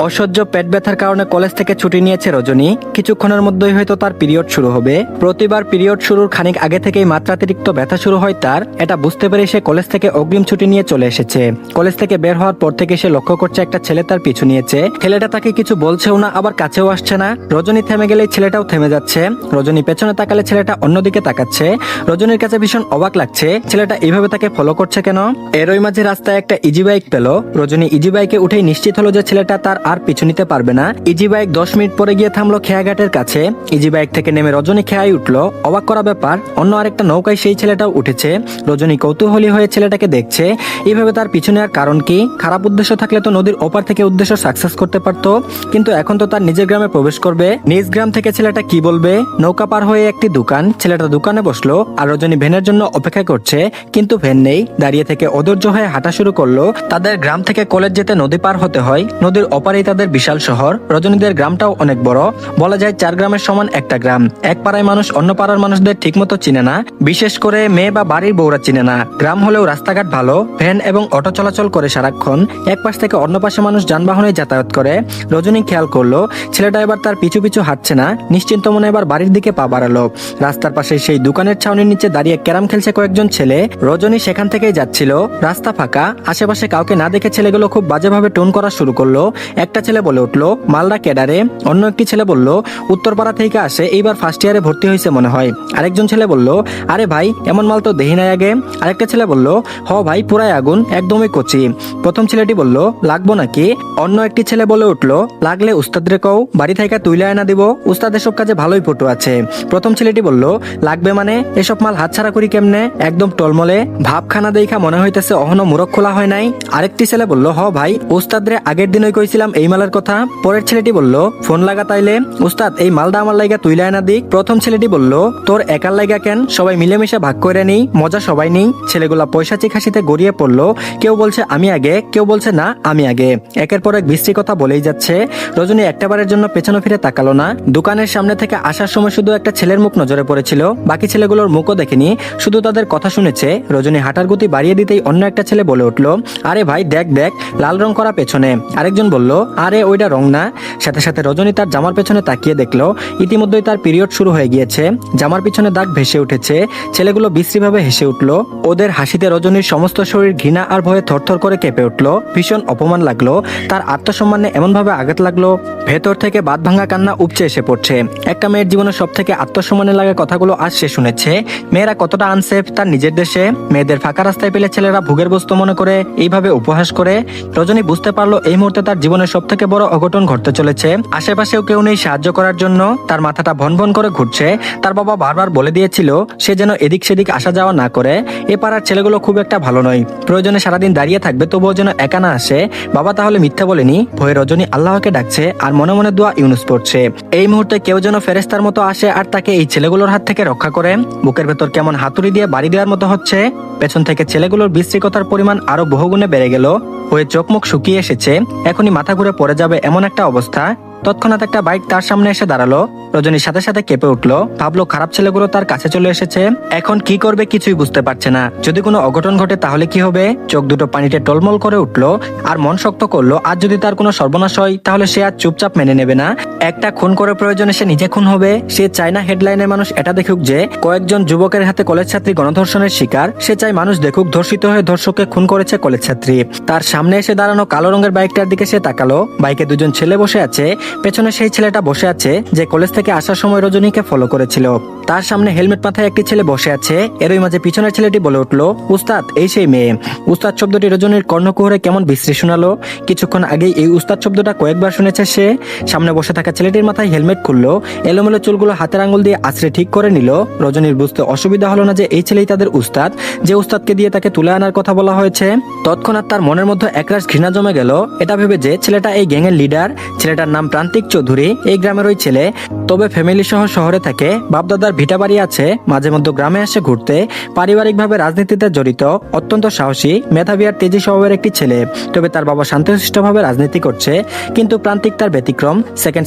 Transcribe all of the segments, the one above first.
অসহ্য পেট ব্যথার কারণে কলেজ থেকে ছুটি নিয়েছে রজনী। কিছুক্ষণের মধ্যেই হয়তো তার পিরিয়ড শুরু হবে। প্রতিবার পিরিয়ড শুরুর খানিক আগে থেকেই মাত্রাতিরিক্ত ব্যথা শুরু হয় তার। এটা বুঝতে পেরে সে কলেজ থেকে অগ্রিম ছুটি নিয়ে চলে এসেছে। কলেজ থেকে বের হওয়ার পর থেকে সে লক্ষ্য করছে একটা ছেলে তার পিছু নিয়েছে। ছেলেটা তাকে কিছু বলছেও না, আবার কাছেও আসছে না। রজনী থেমে গেলেই ছেলেটাও থেমে যাচ্ছে। রজনী পেছনে তাকালে ছেলেটা অন্যদিকে তাকাচ্ছে। রজনীর কাছে ভীষণ অবাক লাগছে ছেলেটা এইভাবে তাকে ফলো করছে কেন। এরই মাঝে রাস্তায় একটা ইজি বাইক পেল। রজনী ইজি বাইকে উঠেই নিশ্চিত হলো যে ছেলেটা তার আর পিছু নিতে পারবে না। ইজি বাইক 10 মিনিট পরে গিয়ে থামলো খেয়াঘাটের কাছে। ইজি বাইক থেকে নেমে রজনী খেয়াই উঠলো। অবাক করা ব্যাপার, অন্য আরেকটা নৌকায় সেই ছেলেটাও উঠেছে। রজনী কৌতূহলী হয়ে ছেলেটাকে দেখছে। এইভাবে তার পিছু নেওয়ার কারণ কি? খারাপ উদ্দেশ্য থাকলে তো নদীর ওপার থেকে উদ্দেশ্য সাকসেস করতে পারতো, কিন্তু এখন তো তার নিজের গ্রামে প্রবেশ করবে। নিজ গ্রাম থেকে ছেলেটা কি বলবে? নৌকা পার হয়ে একটি দোকান, ছেলেটা দোকানে বসলো আর রজনী ভ্যানের জন্য অপেক্ষা করছে, কিন্তু ভ্যান নেই। দাঁড়িয়ে থেকে অধৈর্য হয়ে হাঁটা শুরু করলো। তাদের গ্রাম থেকে কলেজ যেতে নদী পার হতে হয়। নদীর ওপারেই তাদের বিশাল শহর। রজনীদের গ্রামটাও অনেক বড়, বলা যায় 4 গ্রামের সমান একটা গ্রাম। এক পাড়ায় মানুষ অন্য পাড়ার মানুষদের ঠিকমতো চিনে না, বিশেষ করে মেয়ে বা বাড়ির বউরা চিনে না। গ্রাম হলেও রাস্তাঘাট ভালো, ভ্যান এবং অটো চলাচল করে সারাক্ষণ। এক পাশ থেকে অন্য পাশে মানুষ যানবাহনে যাতায়াত করে। রজনী খেয়াল করলো ছেলেটা এবার তার পিছু পিছু হাঁটছে না, নিশ্চিন্ত মনে এবার বাড়ির দিকে পা বাড়ালো। রাস্তার পাশে সেই দোকানের ছাউনির নিচে দাঁড়িয়ে ক্যারাম খেলছে কয়েকজন ছেলে। রজনী সেখান থেকেই যাচ্ছিল। রাস্তা ফাঁকা, আশেপাশে কাউকে না দেখে ছেলেগুলো খুব বাজেভাবে টোন করা শুরু করলো। একটা ছেলে বলে উঠলো, মালদা ক্যাডারে। অন্য একটি ছেলে বলল, উত্তরপাড়া থেকে আসে, এইবার ফার্স্ট ইয়ারে ভর্তি হয়েছে মনে হয়। আরেকজন ছেলে বলল, আরে ভাই এমন মাল তো দেহি নাই আগে। আরেকটা ছেলে বলল, হ ভাই পুরাই আগুন, একদমই কচি। প্রথম ছেলেটি বলল, লাগবো নাকি? অন্য একটি ছেলে বলে উঠলো, লাগলে উস্তাদরে কও, বাড়ি থেকে তুইলা এনা দিব, উস্তাদ এসব কাজে ভালোই পটু আছে। প্রথম ছেলেটি বলল, লাগবে মানে? এসব মাল হাতছাড়া করি কেমনে? একদম টলমলে, ভাবখানা দেখা মনে হইতেছে অহনো মুরখ খোলা হয় নাই। আরেকটি ছেলে বলল, হ ভাই উস্তাদরে আগের দিনই কইছিলাম এই মালের কথা। পরের ছেলেটি বলল, ফোন লাগা তাইলে, উস্তাদ এই মালটা আমার লাইগা তুইলা এনা দিক। প্রথম ছেলেটি বলল, তোর একার লাইগা কেন, সবাই মিলেমিশে ভাগ করে নেই, মজা সবাই নেই। ছেলেগুলা পয়সাচিক হাসিতে গড়িয়ে পড়লো। কেউ বলছে আমি আগে, কেউ বলছে না আমি আগে। একের পর এক বিশ্রী কথা বলেই যাচ্ছে। রজনী একটাবারের জন্য পেছনে ফিরে তাকালো না। দোকানের সামনে থেকে আসার সময় শুধু একটা ছেলের মুখ নজরে পড়েছিল, বাকি ছেলেগুলোর মুখও দেখেনি, শুধু তাদের কথা শুনেছে। রজনী হাঁটার গতি বাড়িয়ে দিতেই অন্য একটা ছেলে বলে উঠলো, আরে ভাই দেখ দেখ, লাল রং করা পেছনে। আরেকজন বলল, আরে ওইটা রং না। সাথে সাথে রজনী তার জামার পেছনে তাকিয়ে দেখলো ইতিমধ্যেই তার পিরিয়ড শুরু হয়ে গিয়েছে। জামার পিছনে দাগ ভেসে উঠেছে। ছেলেগুলো বিশ্রীভাবে হেসে উঠলো। ওদের হাসিতে রজনীর সমস্ত শরীর ঘৃণা আর ভয়ে থরথর করে কেঁপে উঠলো। ভীষণ অপমান লাগলো, তার আত্মসম্মানে এমনভাবে আঘাত লাগলো, ভেতর থেকে বাদ ভাঙা কান্না উপচে এসে পড়ছে। একটা মেয়ের জীবনে সব থেকে আত্মসম্মানে লাগা কথাগুলো আজ সে শুনেছে। মেয়েরা কতটা আনসেফ তার নিজের দেশে। মেয়েদের ফাঁকা রাস্তায় পেলে ছেলেরা ভোগের বস্তু মনে করে, এইভাবে উপহাস করে। রজনী বুঝতে পারলো এই মুহূর্তে তার জীবনের সব থেকে বড় অঘটন ঘটতে চলেছে। আশেপাশেও কেউ নেই সাহায্য করার জন্য। তার মাথাটা ভন ভন করে ঘুরছে। তার বাবা বারবার বলে দিয়েছিল সে যেন এদিক সেদিক আসা যাওয়া না করে। এ পাড়ার ছেলেগুলো খুব একটা ভালো নয়, প্রয়োজনে সারাদিন দাঁড়িয়ে থাকবে তবুও যেন একা না আসে। বাবা তাহলে মিথ্যা বলেনি। ভয়ে রজনী আল্লাহকে ডাকছে আর মনে মনে দোয়া ইউনুস পড়ছে। এই মুহূর্তে কেউ যেন ফেরেস্তার মতো আসে আর তাকে এই ছেলেগুলোর হাত থেকে রক্ষা করে। বুকের ভেতর কেমন হাতুড়ি দিয়ে বাড়ি দেওয়ার মতো হচ্ছে। পেছন থেকে ছেলেগুলোর বিশ্রীকতার পরিমাণ আরো বহুগুণে বেড়ে গেল। হয়ে চোখ মুখ শুকিয়ে এসেছে, এখনই মাথা ঘুরে পড়ে যাবে এমন একটা অবস্থা। তৎক্ষণাৎ একটা বাইক তার সামনে এসে দাঁড়ালো। রজনীর সাথে সাথে কেঁপে উঠলো। ভাবলো খারাপ ছেলেগুলো তার কাছে চলে এসেছে, এখন কি করবে কিছুই বুঝতে পারছে না। যদি কোনো অঘটন ঘটে তাহলে কি হবে? চোখ দুটো পানিতে টলমল করে উঠলো আর মন শক্ত করলো, আজ যদি তার কোনো সর্বনাশ হয় তাহলে সে আর চুপচাপ মেনে নেবে না। একটা খুন করে প্রয়োজনে সে নিজে খুন হবে। সে চায় না হেডলাইনে মানুষ এটা দেখুক যে কয়েকজন যুবকের হাতে কলেজ ছাত্রী গণধর্ষণের শিকার। সে চায় মানুষ দেখুক ধর্ষিত হয়ে ধর্ষককে খুন করেছে কলেজ ছাত্রী। তার সামনে এসে দাঁড়ানো কালো রঙের বাইকটার দিকে সে তাকালো। বাইকে দুজন ছেলে বসে আছে। পেছনে সেই ছেলেটা বসে আছে যে কলেজ থেকে আসার সময় রজনীকে ফলো করেছিল। তার সামনে হেলমেট মাথায় একটি ছেলে বসে আছে। এরই মাঝে পিছনের ছেলেটি বলে উঠলো, উস্তাদ এই সেই মেয়ে। উস্তাদ শব্দটি রজনীর কর্ণকুহরে কেমন বিশ্রী শোনালো। কিছুক্ষণ আগেই এই উস্তাদ শব্দটা কয়েকবার শুনেছে সে। সামনে বসে থাকা ছেলেটির মাথায় হেলমেট খুললো, এলোমেলো চুলগুলো হাতের আঙুল দিয়ে আছড়ে ঠিক করে নিল। রজনীর বুঝতে অসুবিধা হলো না যে এই ছেলেই তাদের উস্তাদ, যে উস্তাদকে দিয়ে তাকে তুলে আনার কথা বলা হয়েছে। তৎক্ষণাৎ তার মনের মধ্যে একরাশ ঘৃণা জমে গেল। এটা ভেবে যে ছেলেটা এই গ্যাংয়ের লিডার। ছেলেটার নাম প্রান্তিক চৌধুরী, এই গ্রামের ওই ছেলে, তবে ফ্যামিলি সহ শহরে থাকে। বাপদাদার তার ভিটা বাড়ি আছে, মাঝে মধ্যে গ্রামে আসে ঘুরতে। পারিবারিকভাবে রাজনীতিতে জড়িত, অত্যন্ত সাহসী, মেধাবী আর তেজি স্বভাবের একটি ছেলে। তবে তার বাবা শান্তশিষ্টভাবে রাজনীতি করছে, কিন্তু প্রান্তিক তার ব্যতিক্রম।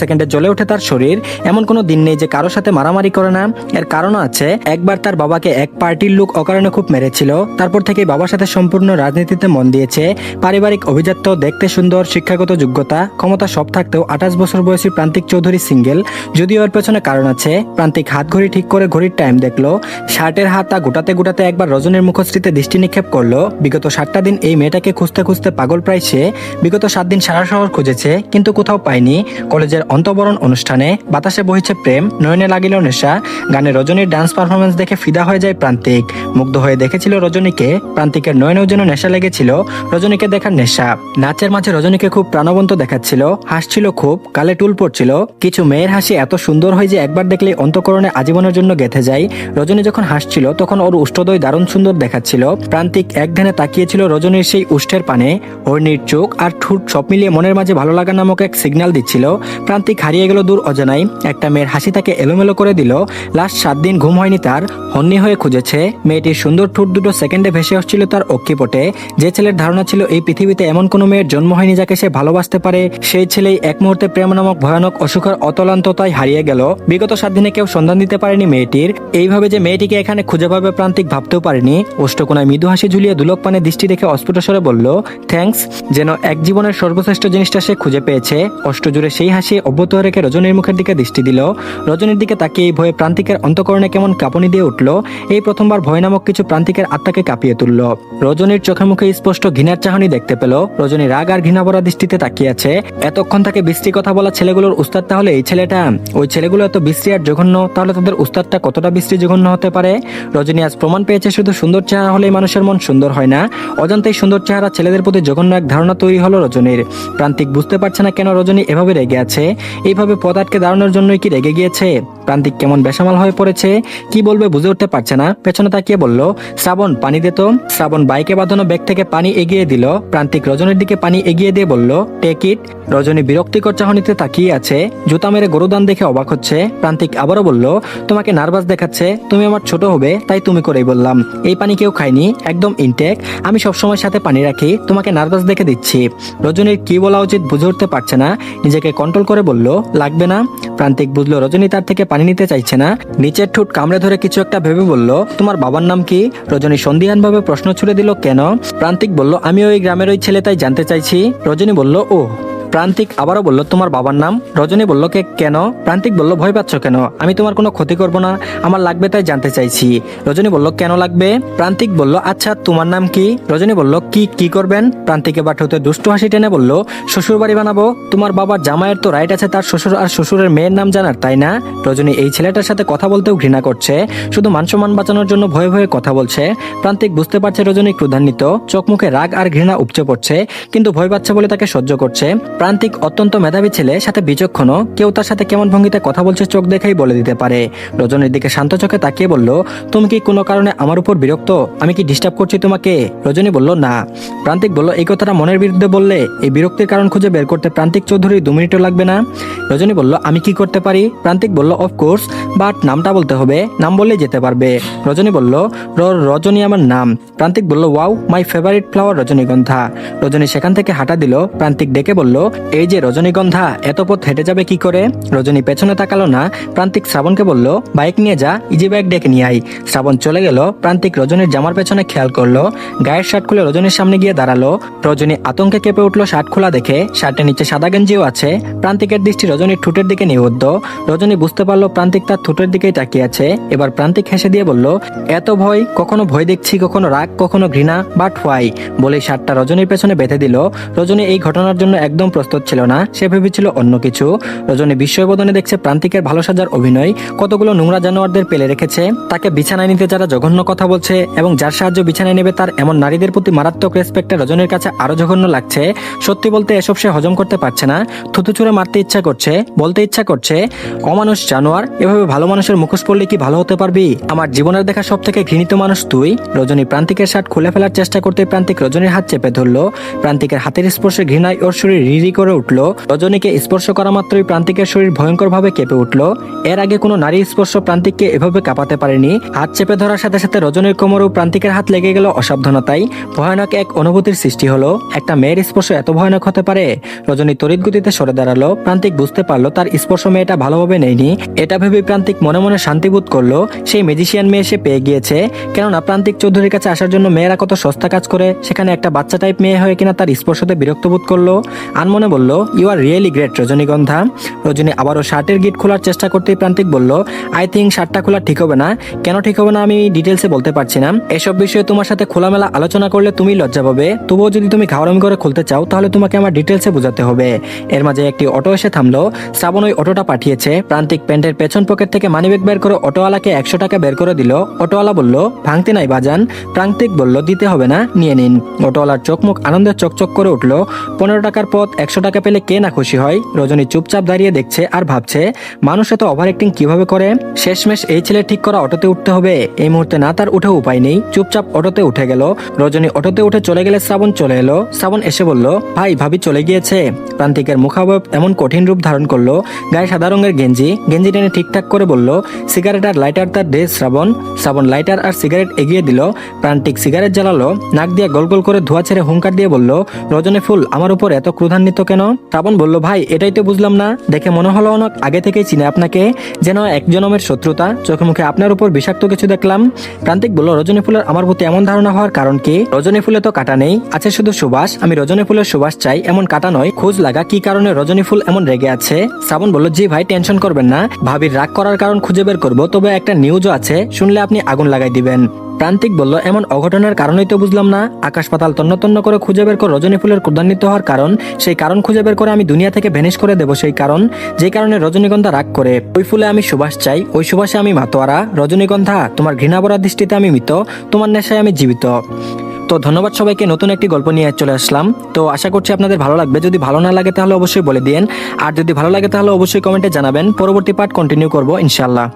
সেকেন্ডে জ্বলে ওঠে তার শরীর। এমন কোনো দিন নেই যে কারোর সাথে মারামারি করে না। এর কারণও আছে। একবার তার বাবাকে এক পার্টির লোক অকারণে খুব মেরেছিল। তারপর থেকেই বাবার সাথে সম্পূর্ণ রাজনীতিতে মন দিয়েছে। পারিবারিক অভিজাত্য, দেখতে সুন্দর, শিক্ষাগত যোগ্যতা, ক্ষমতা সব থাকতেও 28 বছর বয়সী প্রান্তিক চৌধুরী সিঙ্গেল। যদিও এর পেছনে কারণ আছে। প্রান্তিক হাত ঘড়ি ঠিক করে ঘড়ির টাইম দেখলো। শার্টের হাতা গোটাতে গোটাতে একবার রজনীর মুখশ্রীতে দৃষ্টি নিক্ষেপ করলো। বিগত 7টা দিন এই মেয়েটাকে খুঁজতে খুঁজতে পাগল প্রায় সে। বিগত 7 দিন সারা শহর খুঁজেছে, কিন্তু কোথাও পায়নি। কলেজের অন্তঃবরণ অনুষ্ঠানে বাতাসে বহিছে প্রেম, নয়নে লাগিল নেশা। গানে রজনীর ডান্স পারফরমেন্স দেখে ফিদা হয়ে যায় প্রান্তিক। মুগ্ধ হয়ে দেখেছিল রজনীকে। প্রান্তিকের নয়নেও যেন নেশা লেগেছিল রজনীকে দেখার নেশা। নাচের মাঝে রজনীকে খুব প্রাণবন্ত দেখাচ্ছিল, হাসছিল খুব, গালে টুল পড়ছিল। কিছু মেয়ের হাসি এত সুন্দর হয় যে একবার দেখলেই অন্তঃকরণে আজীবনের জন্য গেঁথে যায়। রজনী যখন হাসছিল তখন ওর উষ্ঠদয় দারুণ সুন্দর দেখাচ্ছিল। প্রান্তিক এক ধ্যানে তাকিয়েছিল রজনীর সেই উষ্ঠের পানে। হরিণীর চোখ আর ঠোঁট সব মিলিয়ে মনের মাঝে ভালো লাগা নামক এক সিগন্যাল দিচ্ছিল। প্রান্তিক হারিয়ে গেল দূর অজানায়। একটা মেয়ের হাসি তাকে এলোমেলো করে দিল। লাস্ট 7 দিন ঘুম হয়নি তার। হন্যি হয়ে খুঁজেছে। মেয়েটির সুন্দর ঠোঁট দুটো সেকেন্ডে ভেসে আসছিল তার অক্ষিপটে। যে ছেলের ধারণা ছিল এই পৃথিবীতে এমন কোনো মেয়ের জন্ম হয়নি যাকে সে ভালোবাসতে পারে, সেই ছেলেই এক মুহূর্তে প্রেম নামক ভয়ানক অসুখের অতলান্ততায় হারিয়ে গেল। বিগত 7 দিনে কেউ সন্ধান দিতে পারেনি মেয়েটির। এইভাবে যে মেয়েটিকে এখানে খুঁজে পাবে প্রান্তিক ভাবতেও পারেনি। ওষ্ঠকোনায় মৃদু হাসি ঝুলিয়ে দুলক পানে দৃষ্টি রেখে অস্ফুট স্বরে বলল, থ্যাঙ্কস। যেন এক জীবনের সর্বশ্রেষ্ঠ জিনিসটা সে খুঁজে পেয়েছে। অষ্টজুড়ে সেই হাসি অব্যাহত রেখে রজনীর মুখের দিকে দৃষ্টি দিল। রজনীর দিকে তাকিয়ে এই ভয়ে প্রান্তিকের অন্তঃকরণে কেমন কাঁপুনি দিয়ে উঠল। এই প্রথমবার ভয় নামক কিছু প্রান্তিকের আত্মাকে কাঁপিয়ে তুলল। রজনীর চোখে মুখে স্পষ্ট ঘৃণার চাহনি দেখতে পেল। রজনী রাগ আর ঘৃণা ভরা দৃষ্টিতে তাকিয়ে আছে। এতক্ষণ তাকে বিশ্রী কথা বলা ছেলেগুলোর উস্তাদ তাহলে এই ছেলেটা? ওই ছেলেগুলো এত বিশ্রী আর জঘন্য, তাহলে তাদের উস্তাদটা কতটা বিশ্রী জঘন্য হতে পারে? রজনী আজ প্রমাণ পেয়েছে শুধু সুন্দর চেহারা হলেই মানুষের মন সুন্দর হয় না। অজান্তেই সুন্দর চেহারা ছেলেদের প্রতি জঘন্য এক ধারণা তৈরি হলো রজনীর। প্রান্তিক বুঝতে পারছে না কেন রজনী এভাবে রেগে আছে। এইভাবে পথ আটকে দাঁড়ানোর জন্যই কি রেগে গিয়েছে? প্রান্তিক কেমন বেসামাল হয়ে পড়েছে। কি বলবে বুঝে উঠতে পারছে না। পেছনে তাকিয়ে বলল, শ্রাবণ পানি দে তো। শ্রাবণ বাইকে বাঁধানো ব্যাগ থেকে পানি এগিয়ে দিল। প্রান্তিক রজনীর দিকে পানি এগিয়ে দিয়ে বলল, টেক ইট। রজনী বিরক্তিকর চাহনিতে তাকিয়ে আছে। জুতা মেরে গরুদান দেখে অবাক হচ্ছে। প্রান্তিক আবারও বলল, তোমাকে নার্ভাস দেখাচ্ছে। তুমি আমার ছোট হবে তাই তুমি করেই বললাম। এই পানি কেউ খায়নি, একদম ইনটেক। আমি সবসময় সাথে পানি রাখি, তোমাকে নার্ভাস দেখে দিচ্ছি। রজনীর কি বলা উচিত বুঝে উঠতে পারছে না। নিজেকে কন্ট্রোল করে বলল, লাগবে না। প্রান্তিক বুঝলো রজনী তার থেকে পানি নিতে চাইছে না। নিচের ঠোঁট কামড়ে ধরে কিছু একটা ভেবে বলল, তোমার বাবার নাম কি? রজনী সন্দিহানভাবে প্রশ্ন ছুড়ে দিল, কেন? প্রান্তিক বলল, আমি ওই গ্রামের ওই ছেলে তাই জানতে চাইছি। রজনী বলল, ও। প্রান্তিক আবারও বলল, তোমার বাবার নাম? রজনী বলল, কেন? প্রান্তিক বলল, ভয় পাচ্ছ কেন? আমি তোমার কোনো ক্ষতি করব না, আমার লাগবে তাই জানতে চাইছি। রজনী বলল, কেন লাগবে? প্রান্তিক বলল, আচ্ছা তোমার নাম কি? রজনী বলল, কি করবেন? প্রান্তিক এবার ঠোঁটে দুষ্টু হাসি টেনে বলল, শ্বশুর বাড়ি বানাবো। তোমার বাবার জামাইয়ের তো রাইট আছে তার শ্বশুর আর শ্বশুরের মেয়ের নাম জানার, তাই না? রজনী এই ছেলেটার সাথে কথা বলতেও ঘৃণা করছে। শুধু মানসম্মান বাঁচানোর জন্য ভয়ে ভয়ে কথা বলছে। প্রান্তিক বুঝতে পারছে রজনী ক্রোধান্বিত, চোখ মুখে রাগ আর ঘৃণা উপচে পড়ছে, কিন্তু ভয় পাচ্ছে বলে তাকে সহ্য করছে। প্রান্তিক অত্যন্ত মেধাবী ছেলে, সাথে বিচক্ষণ। কেউ তার সাথে কেমন ভঙ্গিতে কথা বলছে চোখ দেখেই বলে দিতে পারে। রজনীর দিকে শান্ত চোখে তাকিয়ে বলল, তুমি কি কোনো কারণে আমার উপর বিরক্ত? আমি কি ডিস্টার্ব করছি তোমাকে? রজনী বলল, না। প্রান্তিক বলল, এই কথাটা মনের বিরুদ্ধে বললে এই বিরক্তির কারণ খুঁজে বের করতে প্রান্তিক চৌধুরী 2 মিনিটও লাগবে না। রজনী বলল, আমি কি করতে পারি? প্রান্তিক বলল, অফকোর্স, বাট নামটা বলতে হবে, নাম বললেই যেতে পারবে। রজনী বলল, রজনী আমার নাম। প্রান্তিক বলল, ওয়াও, মাই ফেভারিট ফ্লাওয়ার রজনীগন্ধা। রজনী সেখান থেকে হাঁটা দিল। প্রান্তিক ডেকে বলল, এই যে রজনীগন্ধা, এত পথ হেঁটে যাবে কি করে? রজনী পেছনে তাকালো না। প্রান্তিক শ্রাবণকে বলল, বাইক নিয়ে যা, ইজি বাইক ডেকে নিয়ে আই। শ্রাবণ চলে গেল। প্রান্তিক রজনীর জামার পেছনে খেয়াল করলো। গায়ের শার্ট খুলে রজনীর সামনে গিয়ে দাঁড়ালো। রজনী আতঙ্কে কেঁপে উঠলো শার্ট খোলা দেখে। শার্টের নিচে সাদা গেঞ্জিও আছে। প্রান্তিকের দৃষ্টি রজনীর ঠোঁটের দিকে নিবদ্ধ। রজনী বুঝতে পারলো প্রান্তিক তার ঠোঁটের দিকেই তাকিয়ে আছে। এবার প্রান্তিক হেসে দিয়ে বলল, এত ভয়? কখনো ভয় দেখছি, কখনো রাগ, কখনো ঘৃণা, বাট হোয়াই? বলে শার্টটা রজনীর পেছনে বেঁধে দিল। রজনী এই ঘটনার জন্য একদম প্রস্তুত ছিল না। সে ভেবেছিল অন্য কিছু। রজনী বিস্ময়বোধনে দেখছে প্রান্তিকের ভালো সাজার অভিনয়। কতগুলো নোংরা জানোয়ারদের পেলে রেখেছে। তাকে বিছানায় নিতে যারা জঘন্য কথা বলছে এবং যার সাহায্য বিছানায় নেবে তার এমন নারীদের প্রতি মারাত্মক রেসপেক্টে রজনীর কাছে আরো জঘন্য লাগছে। সত্যি বলতে এসব সে হজম করতে পারছে না। থুতু ছুঁড়ে মারতে ইচ্ছা করছে, বলতে ইচ্ছা করছে, অমানুষ জানোয়ার, এভাবে ভালো মানুষের মুখোশ পড়লে কি ভালো হতে পারবি? আমার জীবনের দেখা সব থেকে ঘৃণিত মানুষ তুই। রজনী প্রান্তিকের শার্ট খুলে ফেলার চেষ্টা করতে প্রান্তিক রজনীর হাত চেপে ধরলো। প্রান্তিকের হাতের স্পর্শে ঘৃণায় ওর শরীর রিরি করে উঠল। রজনীকে স্পর্শ করা মাত্রই প্রান্তিকের শরীর ভয়ঙ্করভাবে কেঁপে উঠল। এর আগে কোনো নারী স্পর্শ প্রান্তিককে এভাবে কাঁপাতে পারেনি। হাত চেপে ধরার সাথে সাথে রজনীর কোমরেও প্রান্তিকের হাত লেগে গেল অসাবধানতায়। ভয়ানক এক অনুভূতির সৃষ্টি হলো। একটা মেয়ের স্পর্শ এত ভয়ানক হতে পারে? রজনী তড়িৎ গতিতে সরে দাঁড়ালো। প্রান্তিক বুঝতে পারলো তার স্পর্শ মেয়েটা ভালোভাবে নেয়নি। এটা ভেবে প্রান্তিক মনে মনে শান্তিবোধ করলো। সেই ম্যাজিশিয়ান মেয়ে সে পেয়ে গিয়েছে। কেননা প্রান্তিক চৌধুরীর কাছে আসার জন্য মেয়েরা কত সস্তা কাজ করে, সেখানে একটা বাচ্চা টাইপ মেয়ে হয়ে কিনা তার স্পর্শতে বিরক্ত বোধ করলো। আনমনে বলল, ইউ আর রিয়েলি গ্রেট রজনীগন্ধা। রজনী আবারও শার্টের গিট খোলার চেষ্টা করতেই প্রান্তিক বলল, আই থিঙ্ক শার্টটা খোলা ঠিক হবে না। কেন ঠিক হবে না আমি ডিটেলসে বলতে পারছি না। এসব বিষয়ে তোমার সাথে খোলামেলা আলোচনা করলে তুমি লজ্জা পাবে। তবুও যদি তুমি ঘাওড়ামি করে খুলতে চাও তাহলে তোমাকে আমার ডিটেলসে বোঝাতে হবে। এর মাঝে একটি অটো এসে থামলো। শ্রাবণ ওই অটোটা পাঠিয়েছে। প্রান্তিক প্যান্টের পেছন পকেট থেকে মানিব্যাগ বের করে অটোওয়ালাকে 100 টাকা বের করে দিল। অটোওয়ালা বলল, ভাঙতে নাই বাজান। প্রান্তিক বলল, দিতে হবে না, নিয়ে নিন। অটোওয়ালার চোখ মুখ আনন্দে চকচক করে উঠল। 15 টাকার পথ 100 টাকা পেলে কে না খুশি হয়। রজনী চুপচাপ দাঁড়িয়ে দেখছে আর ভাবছে, মানুষ এত ওভার অ্যাক্টিং কিভাবে করে। শেষমেশ এই ছেলে ঠিক করা অটোতে উঠতে হবে। এই মুহূর্তে না তার উঠে উপায় নেই। চুপচাপ অটোতে উঠে গেল। রজনী অটোতে উঠে চলে গেলে শ্রাবণ চলে এলো। শ্রাবণ এসে বলল, ভাই ভাবি চলে গিয়েছে। প্রান্তিকের মুখাবয়ব এমন কঠিন রূপ ধারণ করলো। গায়ে সাদা রঙের গেঞ্জি টেনে ঠিকঠাক করে বলল, সিগারেট আর লাইটার তার ড্রেস শ্রাবণ। শ্রাবণ লাইটার আর সিগারেট এগিয়ে দিল। প্রান্তিক সিগারেট জ্বালালো। নাক দিয়ে গোল গোল করে ধোঁয়া ছেড়ে হুঙ্কার দিয়ে বলল, রজনী ফুল আমার উপর এত ক্রোধান্বিত কেন? শ্রাবণ বলল, ভাই এটাই তো বুঝলাম না। দেখে মনে হলো অনেক আগে থেকেই চিনে আপনাকে, যেন এক জনমের শত্রুতা। চোখে মুখে আপনার উপর বিষাক্ত কিছু দেখলাম। প্রান্তিক বলল, রজনী ফুলের আমার প্রতি এমন ধারণা হওয়ার কারণ কি? রজনী ফুলে তো কাটা নেই, আছে শুধু সুবাস। আমি রজনী ফুলের সুবাস চাই, এমন কাটা নয়। খোঁজ লাগা কি কারণে রজনী ফুল এমন রেগে আছে। শ্রাবণ বলল, জি ভাই টেনশন করবেন না, ভাবির রাগ করার কারণ খুঁজে বের করবো। তবে একটা নিউজও আছে, শুনলে আপনি আগুন লাগাই দিবেন। প্রান্তিক বলল, এমন অঘটনের কারণেই তো বুঝলাম না। আকাশ পাতাল তন্ন তন্ন করে খুঁজে বের করে রজনী ফুলের ক্রোধান্বিত হওয়ার কারণ, সেই কারণ খুঁজে বের করে আমি দুনিয়া থেকে ভ্যানিশ করে দেবো সেই কারণ, যে কারণে রজনীগন্ধা রাগ করে। ওই ফুলে আমি সুবাস চাই, ওই সুবাসে আমি মাতোয়ারা। রজনীগন্ধা তোমার ঘৃণাভরা দৃষ্টিতে আমি মৃত, তোমার নেশায় আমি জীবিত। তো ধন্যবাদ সবাইকে, নতুন একটি গল্প নিয়ে চলে আসলাম। তো আশা করছি আপনাদের ভালো লাগবে। যদি ভালো না লাগে তাহলে অবশ্যই বলে দিন, আর যদি ভালো লাগে তাহলে অবশ্যই কমেন্টে জানাবেন। পরবর্তী পার্ট কন্টিনিউ করবো ইনশাআল্লাহ।